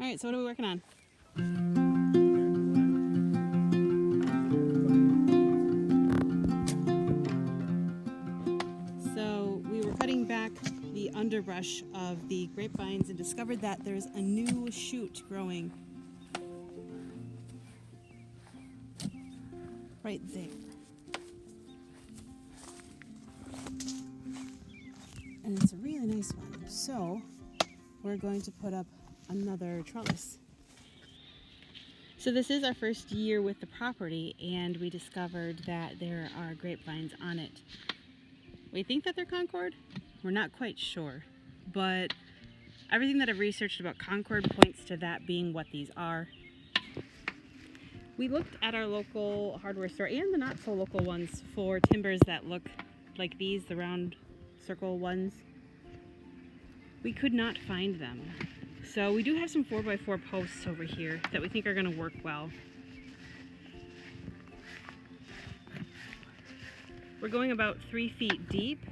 All right, so what are we working on? So we were cutting back the underbrush of the grapevines and discovered that there's a new shoot growing right there. And it's a really nice one. So we're going to put up another trellis. So this is our first year with the property, and we discovered that there are grapevines on it. We think that they're Concord. We're not quite sure, but everything that I've researched about Concord points to that being what these are. We looked at our local hardware store and the not so local ones for timbers that look like these, the round circle ones. We could not find them. So we do have some 4x4 posts over here that we think are going to work well. We're going about 3 feet deep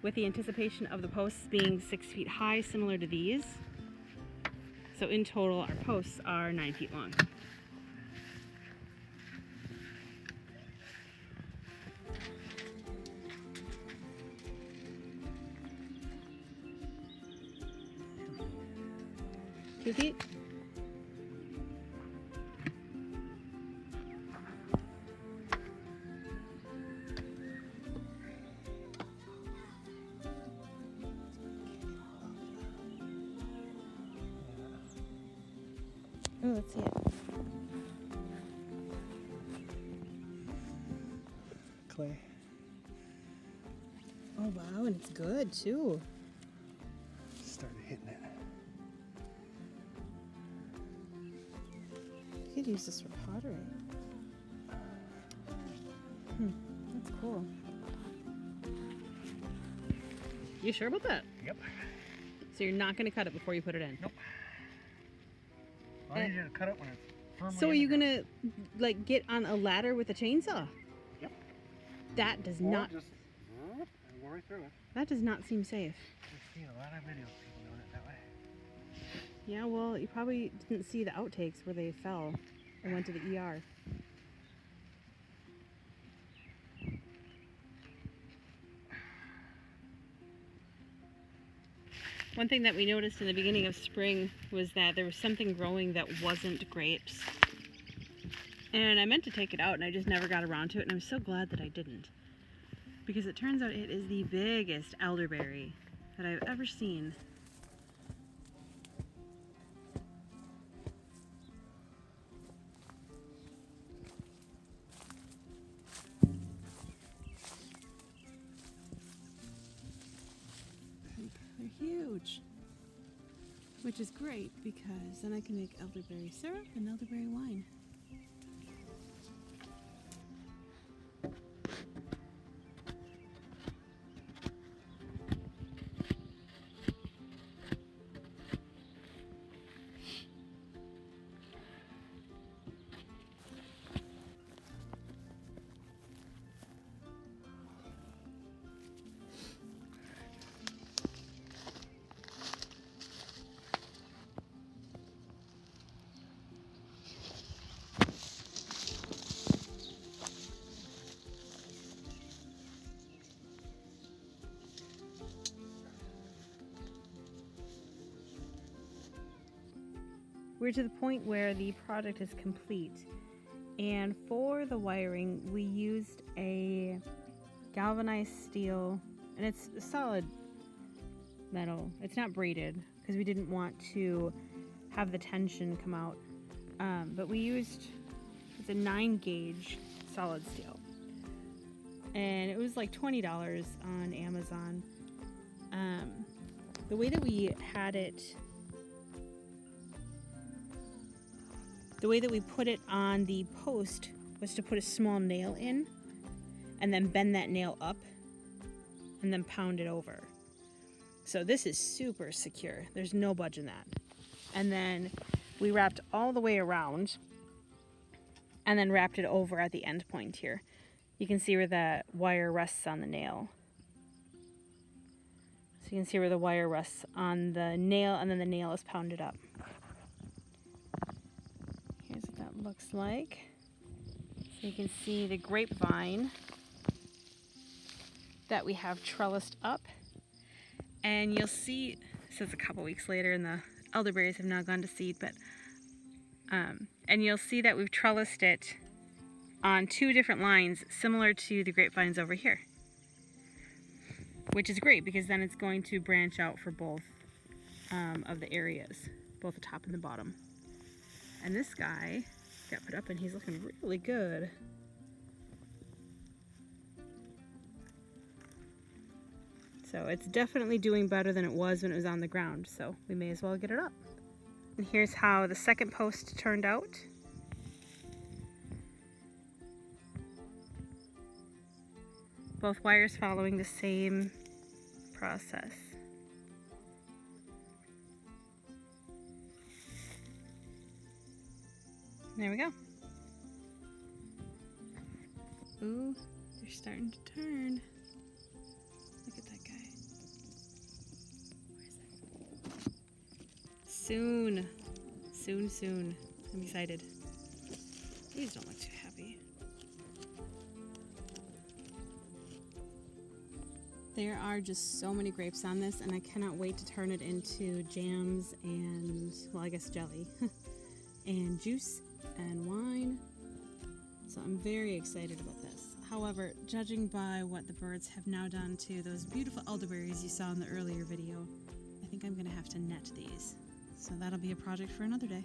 with the anticipation of the posts being 6 feet high, similar to these. So in total, our posts are 9 feet long. Two feet? Oh, let's see it. Clay. Oh wow, and it's good too. Started hitting it. You could use this for pottery. That's cool. You sure about that? Yep. So you're not going to cut it before you put it in? Nope. I need you to cut it when it's firmly So are in you the going to like get on a ladder with a chainsaw? Yep. That does Or not just and go right through it. that does not seem safe. I've seen a lot of videos of people doing it that way. Yeah, well, you probably didn't see the outtakes where they fell and went to the ER. One thing that we noticed in the beginning of spring was that there was something growing that wasn't grapes. And I meant to take it out and I just never got around to it, and I'm so glad that I didn't. Because it turns out it is the biggest elderberry that I've ever seen. They're huge, which is great because then I can make elderberry syrup and elderberry wine. We're to the point where the project is complete, and for the wiring we used a galvanized steel, and it's solid metal. It's not braided because we didn't want to have the tension come out, but we used, it's a 9-gauge solid steel, and it was like $20 on Amazon. The way that we had it, the way that we put it on the post was to put a small nail in and then bend that nail up and then pound it over. So this is super secure. There's no budge in that. And then we wrapped all the way around and then wrapped it over at the end point here. You can see where the wire rests on the nail. So you can see where the wire rests on the nail, and then the nail is pounded up. looks like. So you can see the grapevine that we have trellised up. And you'll see, this is a couple weeks later and the elderberries have now gone to seed, but and you'll see that we've trellised it on 2 different lines similar to the grapevines over here. Which is great because then it's going to branch out for both of the areas, both the top and the bottom. And this guy got put up and he's looking really good. So it's definitely doing better than it was when it was on the ground, so we may as well get it up. And here's how the second post turned out. Both wires following the same process. There we go. Ooh, they're starting to turn. Look at that guy. Where is that? Soon. Soon, soon. I'm excited. These don't look too happy. There are just so many grapes on this, and I cannot wait to turn it into jams and, well, I guess jelly, and juice and wine. So I'm very excited about this. However, judging by what the birds have now done to those beautiful elderberries you saw in the earlier video, I think I'm going to have to net these. So that'll be a project for another day.